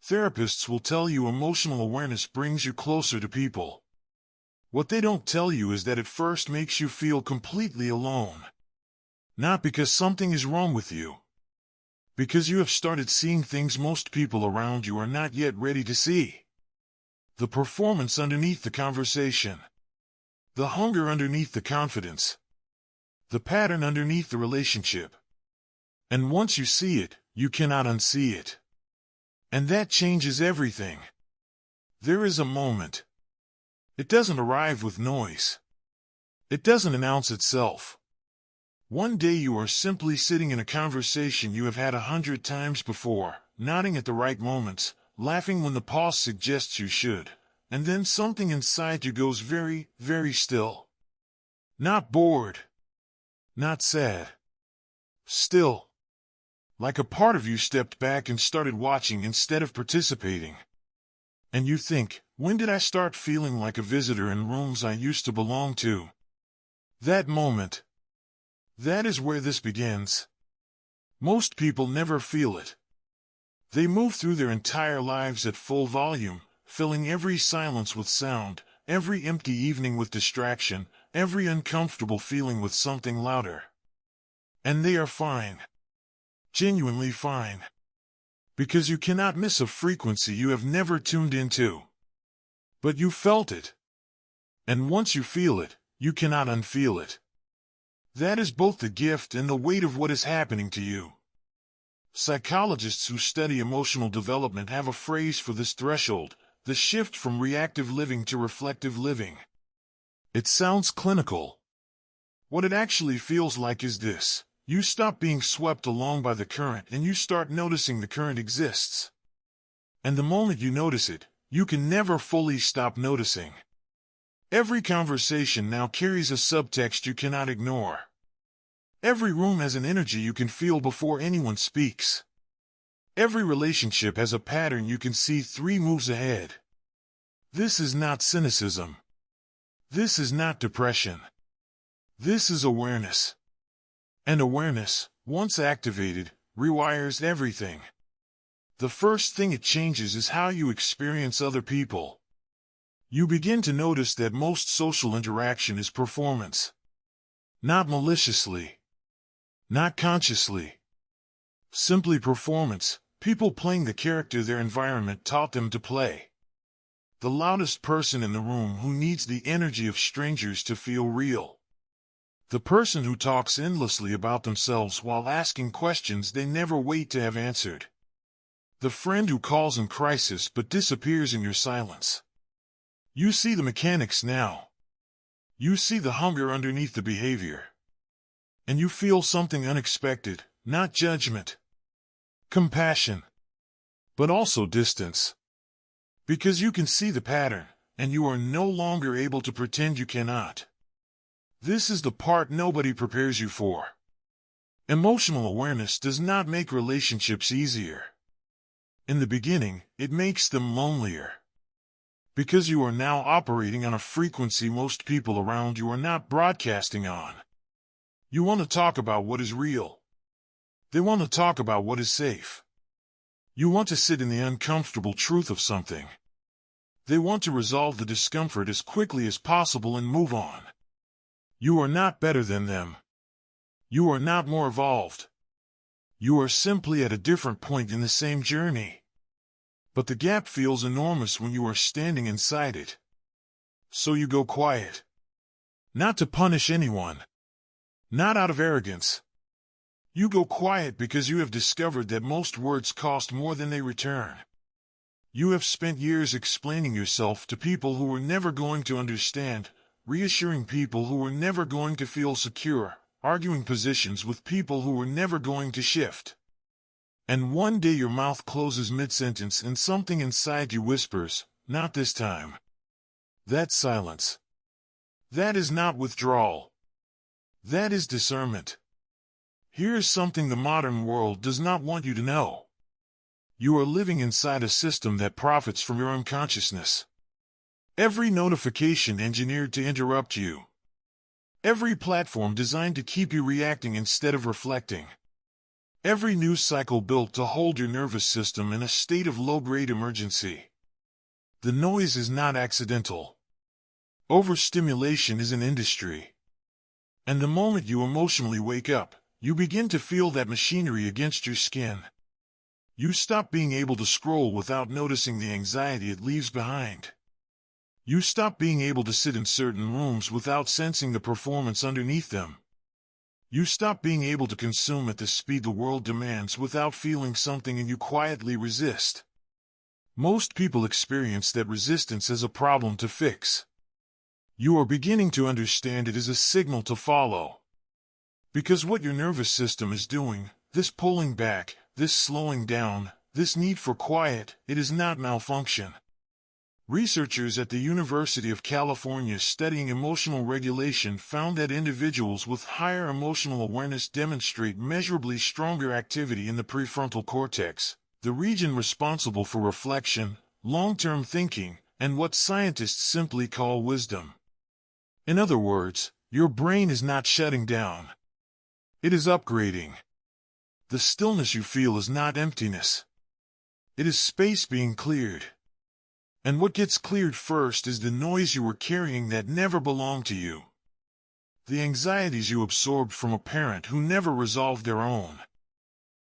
Therapists will tell you emotional awareness brings you closer to people. What they don't tell you is that it first makes you feel completely alone. Not because something is wrong with you. Because you have started seeing things most people around you are not yet ready to see. The performance underneath the conversation. The hunger underneath the confidence. The pattern underneath the relationship. And once you see it, you cannot unsee it. And that changes everything. There is a moment. It doesn't arrive with noise. It doesn't announce itself. One day you are simply sitting in a conversation you have had 100 times before, nodding at the right moments, laughing when the pause suggests you should, and then something inside you goes very, very still. Not bored. Not sad. Still. Like a part of you stepped back and started watching instead of participating. And you think, when did I start feeling like a visitor in rooms I used to belong to? That moment. That is where this begins. Most people never feel it. They move through their entire lives at full volume, filling every silence with sound, every empty evening with distraction, every uncomfortable feeling with something louder. And they are fine. Genuinely fine. Because you cannot miss a frequency you have never tuned into. But you felt it. And once you feel it, you cannot unfeel it. That is both the gift and the weight of what is happening to you. Psychologists who study emotional development have a phrase for this threshold, the shift from reactive living to reflective living. It sounds clinical. What it actually feels like is this. You stop being swept along by the current and you start noticing the current exists. And the moment you notice it, you can never fully stop noticing. Every conversation now carries a subtext you cannot ignore. Every room has an energy you can feel before anyone speaks. Every relationship has a pattern you can see 3 moves ahead. This is not cynicism. This is not depression. This is awareness. And awareness, once activated, rewires everything. The first thing it changes is how you experience other people. You begin to notice that most social interaction is performance. Not maliciously. Not consciously. Simply performance, people playing the character their environment taught them to play. The loudest person in the room who needs the energy of strangers to feel real. The person who talks endlessly about themselves while asking questions they never wait to have answered. The friend who calls in crisis but disappears in your silence. You see the mechanics now. You see the hunger underneath the behavior. And you feel something unexpected, not judgment. Compassion. But also distance. Because you can see the pattern, and you are no longer able to pretend you cannot. This is the part nobody prepares you for. Emotional awareness does not make relationships easier. In the beginning, it makes them lonelier. Because you are now operating on a frequency most people around you are not broadcasting on. You want to talk about what is real. They want to talk about what is safe. You want to sit in the uncomfortable truth of something. They want to resolve the discomfort as quickly as possible and move on. You are not better than them. You are not more evolved. You are simply at a different point in the same journey. But the gap feels enormous when you are standing inside it. So you go quiet. Not to punish anyone. Not out of arrogance. You go quiet because you have discovered that most words cost more than they return. You have spent years explaining yourself to people who were never going to understand, reassuring people who were never going to feel secure, arguing positions with people who were never going to shift. And one day your mouth closes mid-sentence and something inside you whispers, "Not this time." That's silence. That is not withdrawal. That is discernment. Here is something the modern world does not want you to know. You are living inside a system that profits from your unconsciousness. Every notification engineered to interrupt you. Every platform designed to keep you reacting instead of reflecting. Every news cycle built to hold your nervous system in a state of low-grade emergency. The noise is not accidental. Overstimulation is an industry. And the moment you emotionally wake up, you begin to feel that machinery against your skin. You stop being able to scroll without noticing the anxiety it leaves behind. You stop being able to sit in certain rooms without sensing the performance underneath them. You stop being able to consume at the speed the world demands without feeling something and you quietly resist. Most people experience that resistance as a problem to fix. You are beginning to understand it as a signal to follow. Because what your nervous system is doing, this pulling back, this slowing down, this need for quiet, it is not malfunction. Researchers at the University of California studying emotional regulation found that individuals with higher emotional awareness demonstrate measurably stronger activity in the prefrontal cortex, the region responsible for reflection, long-term thinking, and what scientists simply call wisdom. In other words, your brain is not shutting down. It is upgrading. The stillness you feel is not emptiness. It is space being cleared. And what gets cleared first is the noise you were carrying that never belonged to you. The anxieties you absorbed from a parent who never resolved their own.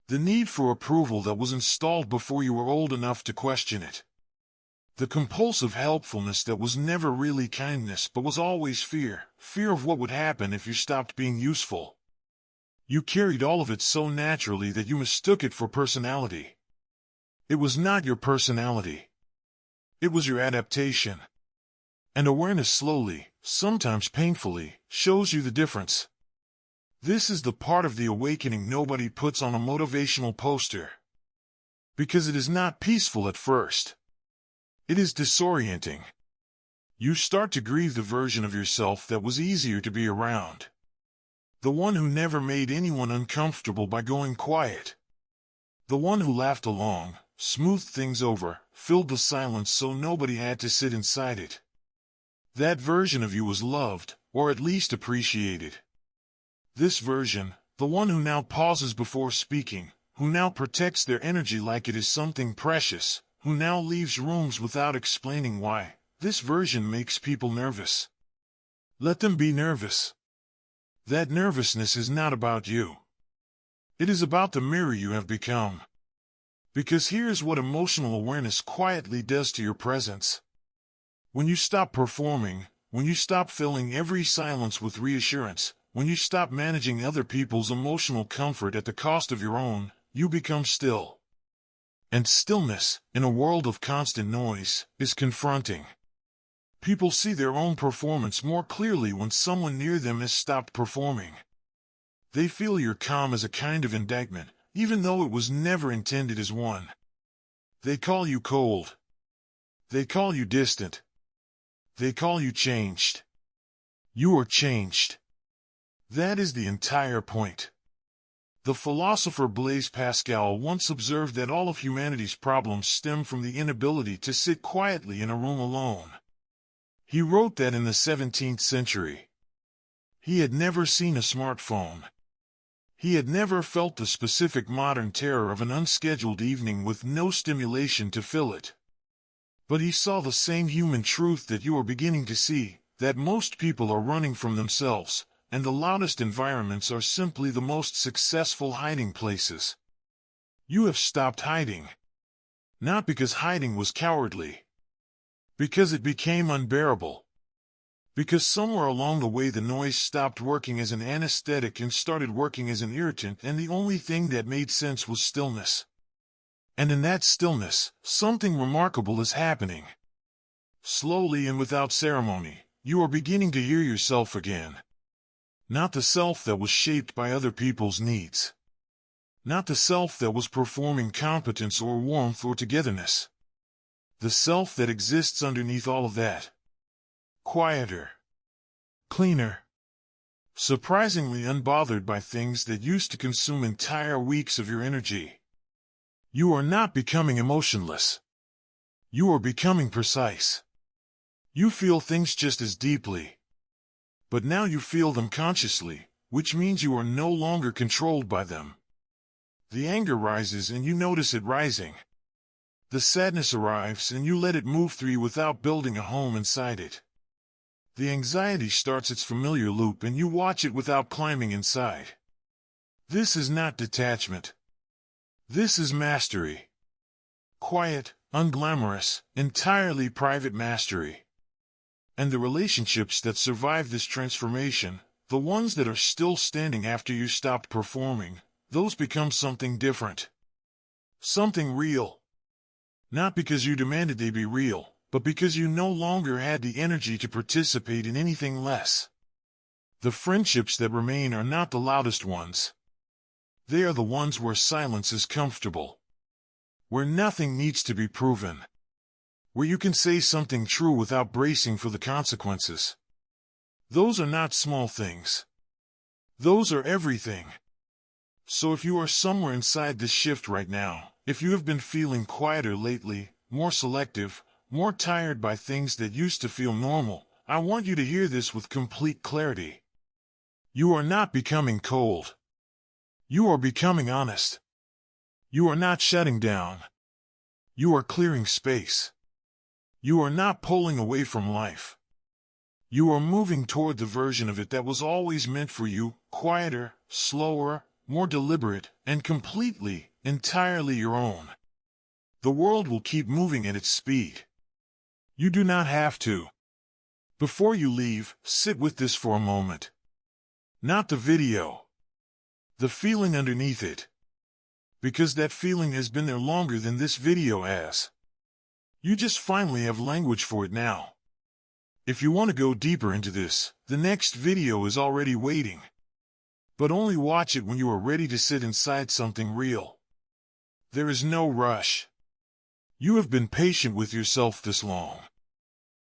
The need for approval that was installed before you were old enough to question it. The compulsive helpfulness that was never really kindness but was always fear, fear of what would happen if you stopped being useful. You carried all of it so naturally that you mistook it for personality. It was not your personality. It was your adaptation. And awareness slowly, sometimes painfully, shows you the difference. This is the part of the awakening nobody puts on a motivational poster. Because it is not peaceful at first. It is disorienting. You start to grieve the version of yourself that was easier to be around. The one who never made anyone uncomfortable by going quiet. The one who laughed along, smoothed things over, filled the silence so nobody had to sit inside it. That version of you was loved, or at least appreciated. This version, the one who now pauses before speaking, who now protects their energy like it is something precious, who now leaves rooms without explaining why, this version makes people nervous. Let them be nervous. That nervousness is not about you. It is about the mirror you have become. Because here's what emotional awareness quietly does to your presence. When you stop performing, when you stop filling every silence with reassurance, when you stop managing other people's emotional comfort at the cost of your own, you become still. And stillness, in a world of constant noise, is confronting. People see their own performance more clearly when someone near them has stopped performing. They feel your calm as a kind of indictment, even though it was never intended as one. They call you cold. They call you distant. They call you changed. You are changed. That is the entire point. The philosopher Blaise Pascal once observed that all of humanity's problems stem from the inability to sit quietly in a room alone. He wrote that in the 17th century. He had never seen a smartphone. He had never felt the specific modern terror of an unscheduled evening with no stimulation to fill it. But he saw the same human truth that you are beginning to see, that most people are running from themselves, and the loudest environments are simply the most successful hiding places. You have stopped hiding. Not because hiding was cowardly. Because it became unbearable. Because somewhere along the way the noise stopped working as an anesthetic and started working as an irritant, and the only thing that made sense was stillness. And in that stillness, something remarkable is happening. Slowly and without ceremony, you are beginning to hear yourself again. Not the self that was shaped by other people's needs. Not the self that was performing competence or warmth or togetherness. The self that exists underneath all of that. Quieter. Cleaner. Surprisingly unbothered by things that used to consume entire weeks of your energy. You are not becoming emotionless. You are becoming precise. You feel things just as deeply. But now you feel them consciously, which means you are no longer controlled by them. The anger rises and you notice it rising. The sadness arrives and you let it move through you without building a home inside it. The anxiety starts its familiar loop and you watch it without climbing inside. This is not detachment. This is mastery. Quiet, unglamorous, entirely private mastery. And the relationships that survive this transformation, the ones that are still standing after you stopped performing, those become something different. Something real. Not because you demanded they be real, but because you no longer had the energy to participate in anything less. The friendships that remain are not the loudest ones. They are the ones where silence is comfortable. Where nothing needs to be proven. Where you can say something true without bracing for the consequences. Those are not small things. Those are everything. So if you are somewhere inside this shift right now, if you have been feeling quieter lately, more selective, more tired by things that used to feel normal, I want you to hear this with complete clarity. You are not becoming cold. You are becoming honest. You are not shutting down. You are clearing space. You are not pulling away from life. You are moving toward the version of it that was always meant for you, quieter, slower, more deliberate, and completely, entirely your own. The world will keep moving at its speed. You do not have to. Before you leave, sit with this for a moment. Not the video. The feeling underneath it. Because that feeling has been there longer than this video has. You just finally have language for it now. If you want to go deeper into this, the next video is already waiting. But only watch it when you are ready to sit inside something real. There is no rush. You have been patient with yourself this long.